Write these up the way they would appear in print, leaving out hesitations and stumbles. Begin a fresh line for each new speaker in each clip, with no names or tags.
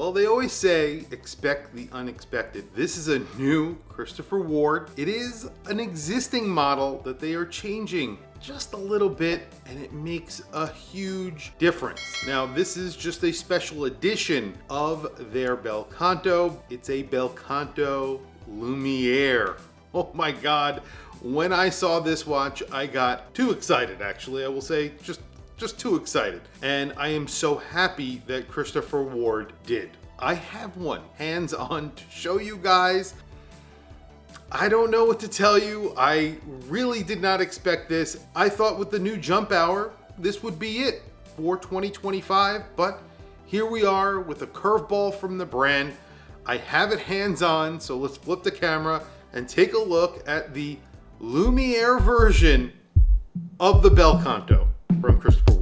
Well, they always say, expect the unexpected. This is a new Christopher Ward. It is an existing model that they are changing just a little bit, and it makes a huge difference. Now, this is just a special edition of their Bel Canto. It's a Bel Canto Lumiere. Oh my God. When I saw this watch, I got too excited, actually. I will say just too excited. And I am so happy that Christopher Ward did. I have one hands-on to show you guys. I don't know what to tell you. I really did not expect this. I thought with the new jump hour, this would be it for 2025, but here we are with a curveball from the brand. I have it hands-on, so let's flip the camera and take a look at the Lumiere version of the Bel Canto from Christopher Ward.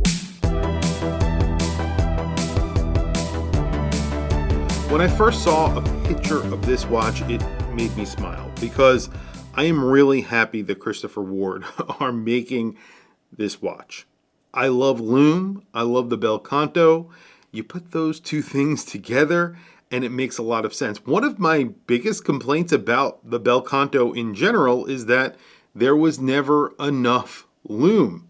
When I first saw a picture of this watch, it made me smile because I am really happy that Christopher Ward are making this watch. I love Lume, I love the Bel Canto. You put those two things together and it makes a lot of sense. One of my biggest complaints about the Bel Canto in general is that there was never enough Lume.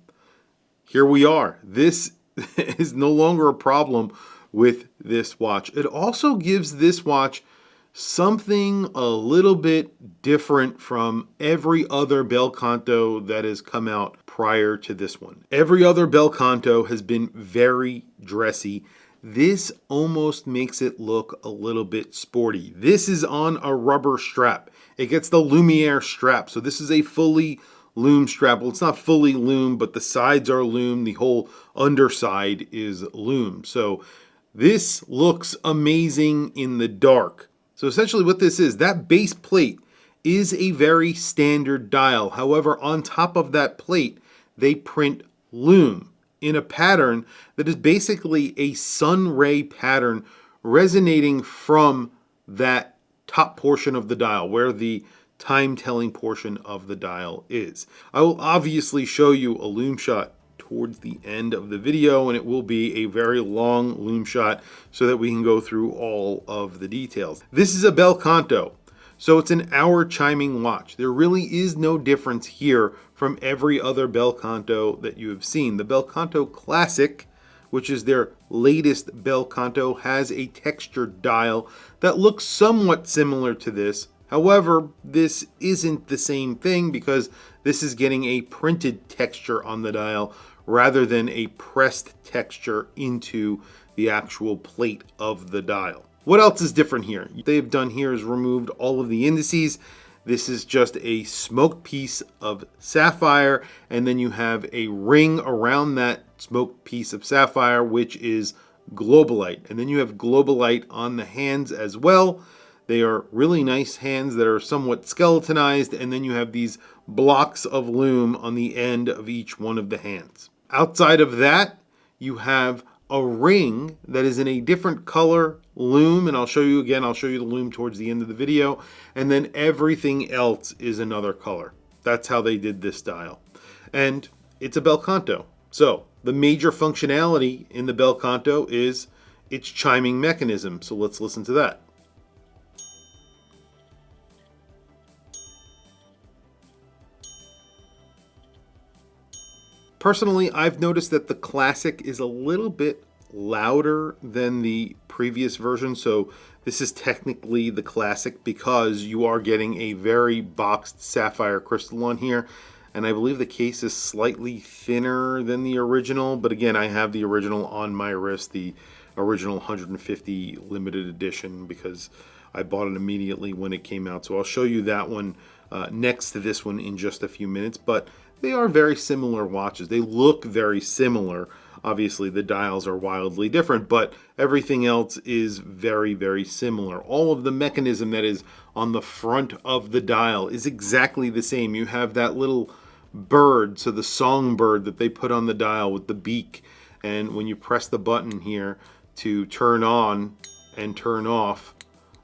Here we are. This is no longer a problem with this watch. It also gives this watch something a little bit different from every other Bel Canto that has come out prior to this one. Every other Bel Canto has been very dressy. This almost makes it look a little bit sporty. This is on a rubber strap. It gets the Lumiere strap. So this is a fully Lume strap. Well, it's not fully Lume, but the sides are Lume. The whole underside is Lume. So this looks amazing in the dark. So essentially what this is, that base plate is a very standard dial. However, on top of that plate, they print Lume in a pattern that is basically a sun ray pattern resonating from that top portion of the dial where the time telling portion of the dial is. I will obviously show you a Lume shot towards the end of the video, and it will be a very long Lume shot so that we can go through all of the details. This is a Bel Canto, so it's an hour chiming watch. There really is no difference here from every other Bel Canto that you have seen. The Bel Canto Classic, which is their latest Bel Canto, has a textured dial that looks somewhat similar to this. However, this isn't the same thing because this is getting a printed texture on the dial rather than a pressed texture into the actual plate of the dial. What else is different here? They've done here is removed all of the indices. This is just a smoked piece of sapphire, and then you have a ring around that smoked piece of sapphire, which is globalite. And then you have globalite on the hands as well. They are really nice hands that are somewhat skeletonized, and then you have these blocks of Lume on the end of each one of the hands. Outside of that, you have a ring that is in a different color Lume, and I'll show you again, I'll show you the Lume towards the end of the video, and then everything else is another color. That's how they did this dial. And it's a Bel Canto. So the major functionality in the Bel Canto is its chiming mechanism. So let's listen to that. Personally, I've noticed that the Classic is a little bit louder than the previous version, so this is technically the Classic because you are getting a very boxed sapphire crystal on here, and I believe the case is slightly thinner than the original, but again, I have the original on my wrist, the original 150 limited edition, because I bought it immediately when it came out, so I'll show you that one next to this one in just a few minutes, but they are very similar watches. They look very similar. Obviously, the dials are wildly different, but everything else is very, very similar. All of the mechanism that is on the front of the dial is exactly the same. You have that little bird, so the songbird that they put on the dial with the beak, and when you press the button here to turn on and turn off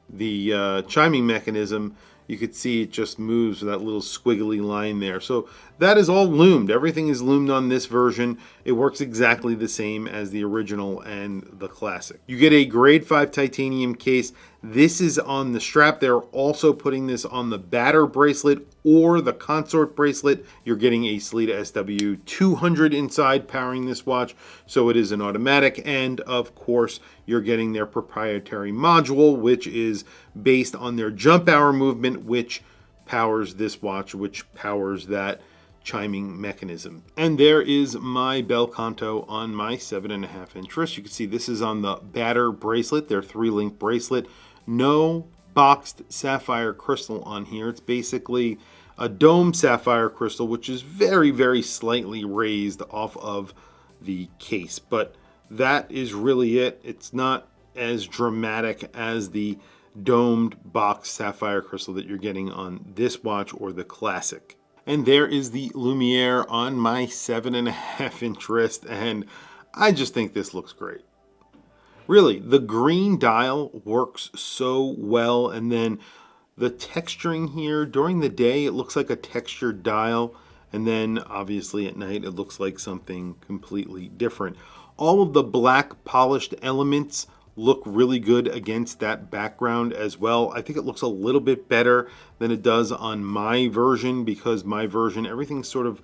the chiming mechanism, you could see it just moves with that little squiggly line there. So that is all lumed. Everything is lumed on this version. It works exactly the same as the original and the classic. You get a grade 5 titanium case. This is on the strap. They're also putting this on the batter bracelet or the consort bracelet. You're getting a Sellita SW200 inside powering this watch, so it is an automatic. And of course, you're getting their proprietary module, which is based on their jump hour movement, which powers this watch, which powers that chiming mechanism. And there is my bel canto on my 7.5 inch wrist. You can see this is on the batter bracelet, their 3-link bracelet. No boxed sapphire crystal on here. It's basically a dome sapphire crystal, which is very, very slightly raised off of the case. But that is really it. It's not as dramatic as the domed box sapphire crystal that you're getting on this watch or the classic. And there is the Lumiere on my 7.5 inch wrist, and I just think this looks great. Really, the green dial works so well, and then the texturing here, during the day it looks like a textured dial, and then obviously at night it looks like something completely different. All of the black polished elements look really good against that background as well. I think it looks a little bit better than it does on my version, because my version, everything sort of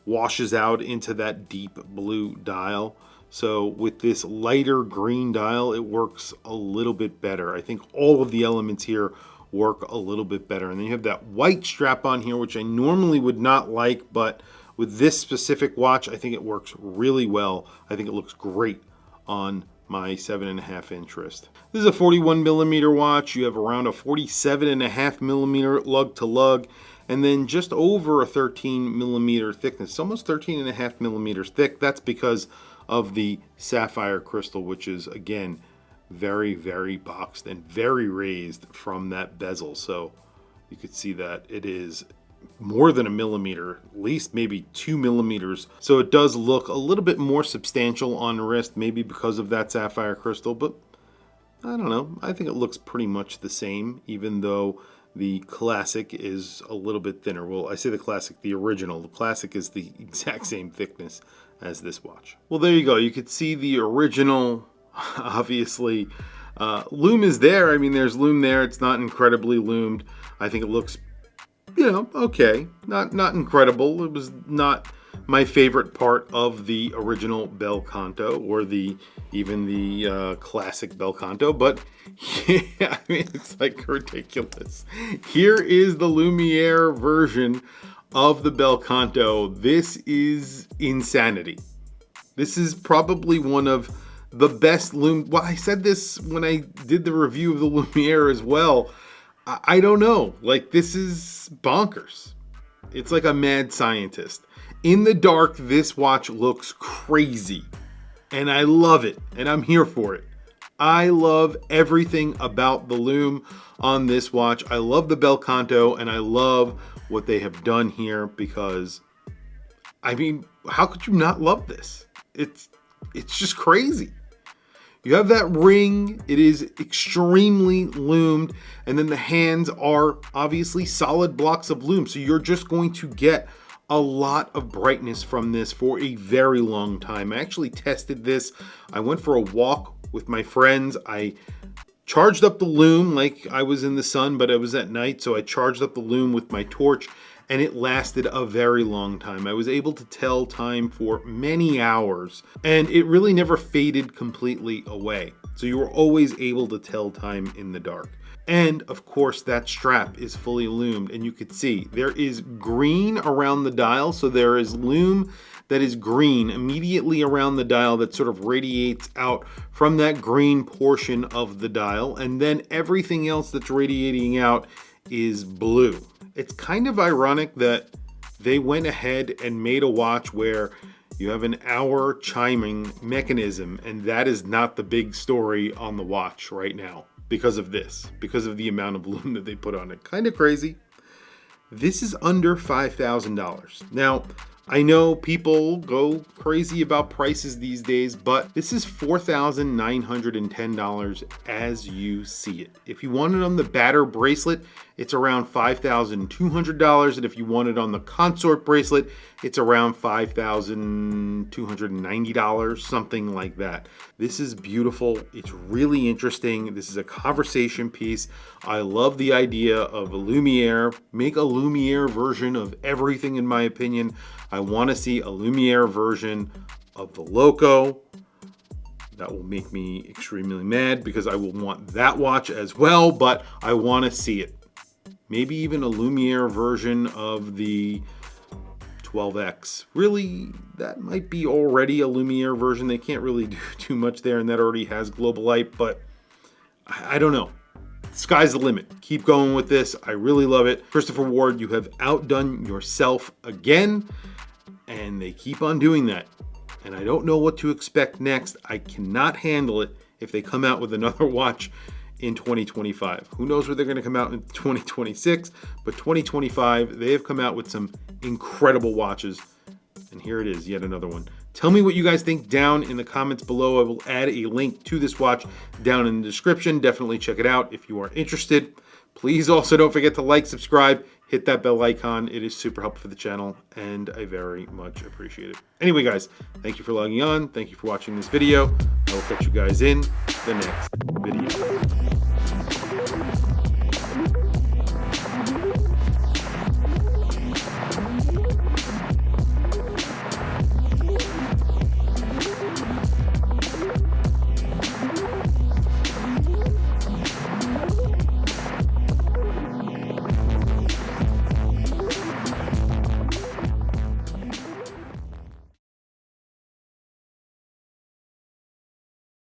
washes out into that deep blue dial. So with this lighter green dial, it works a little bit better. I think all of the elements here work a little bit better. And then you have that white strap on here, which I normally would not like, but with this specific watch, I think it works really well. I think it looks great on my 7.5 inch wrist. This is a 41 millimeter watch. You have around a 47.5 millimeter lug to lug, and then just over a 13 millimeter thickness. It's almost 13.5 millimeters thick. That's because of the sapphire crystal, which is again very, very boxed and very raised from that bezel. So you could see that it is more than a millimeter, at least maybe 2 millimeters. So it does look a little bit more substantial on the wrist, maybe because of that sapphire crystal, but I don't know. I think it looks pretty much the same, even though the classic is a little bit thinner. Well, I say the classic, the original. The classic is the exact same thickness as this watch. Well, there you go. You could see the original, obviously. Lume is there. I mean, there's Lume there. It's not incredibly loomed. I think it looks, okay. Not incredible. It was not my favorite part of the original bel canto, or even the classic bel canto, but yeah, I mean, it's like ridiculous. Here is the Lumiere version of the bel canto. This is insanity. This is probably one of the best Lume. Well, I said this when I did the review of the Lumiere as well. I don't know. Like, this is bonkers. It's like a mad scientist. In the dark, this watch looks crazy. And I love it. And I'm here for it. I love everything about the Lume on this watch. I love the bel canto, and I love what they have done here, because, I mean, how could you not love this? It's just crazy. You have that ring, it is extremely loomed, and then the hands are obviously solid blocks of lume, so you're just going to get a lot of brightness from this for a very long time. I actually tested this. I went for a walk with my friends. I charged up the lume like I was in the sun, but it was at night, so I charged up the lume with my torch, and it lasted a very long time. I was able to tell time for many hours, and it really never faded completely away. So you were always able to tell time in the dark. And of course, that strap is fully lumed, and you could see there is green around the dial. So there is lume that is green immediately around the dial that sort of radiates out from that green portion of the dial. And then everything else that's radiating out is blue. It's kind of ironic that they went ahead and made a watch where you have an hour chiming mechanism, and that is not the big story on the watch right now because of this, because of the amount of lume that they put on it. Kind of crazy. This is under $5,000. Now, I know people go crazy about prices these days, but this is $4,910 as you see it. If you want it on the batter bracelet, it's around $5,200, and if you want it on the consort bracelet, it's around $5,290, something like that. This is beautiful. It's really interesting. This is a conversation piece. I love the idea of a Lumiere. Make a Lumiere version of everything, in my opinion. I want to see a Lumiere version of the Loco. That will make me extremely mad because I will want that watch as well, but I want to see it. Maybe even a Lumiere version of the 12X. Really, that might be already a Lumiere version. They can't really do too much there, and that already has global light, but I don't know. Sky's the limit. Keep going with this. I really love it. Christopher Ward, you have outdone yourself again, and they keep on doing that. And I don't know what to expect next. I cannot handle it if they come out with another watch in 2025. Who knows where they're going to come out in 2026, but 2025, they have come out with some incredible watches. And here it is, yet another one. Tell me what you guys think down in the comments below. I will add a link to this watch down in the description. Definitely check it out if you are interested. Please also don't forget to like, subscribe, hit that bell icon. It is super helpful for the channel, and I very much appreciate it. Anyway, guys, thank you for logging on. Thank you for watching this video. I will catch you guys in the next video.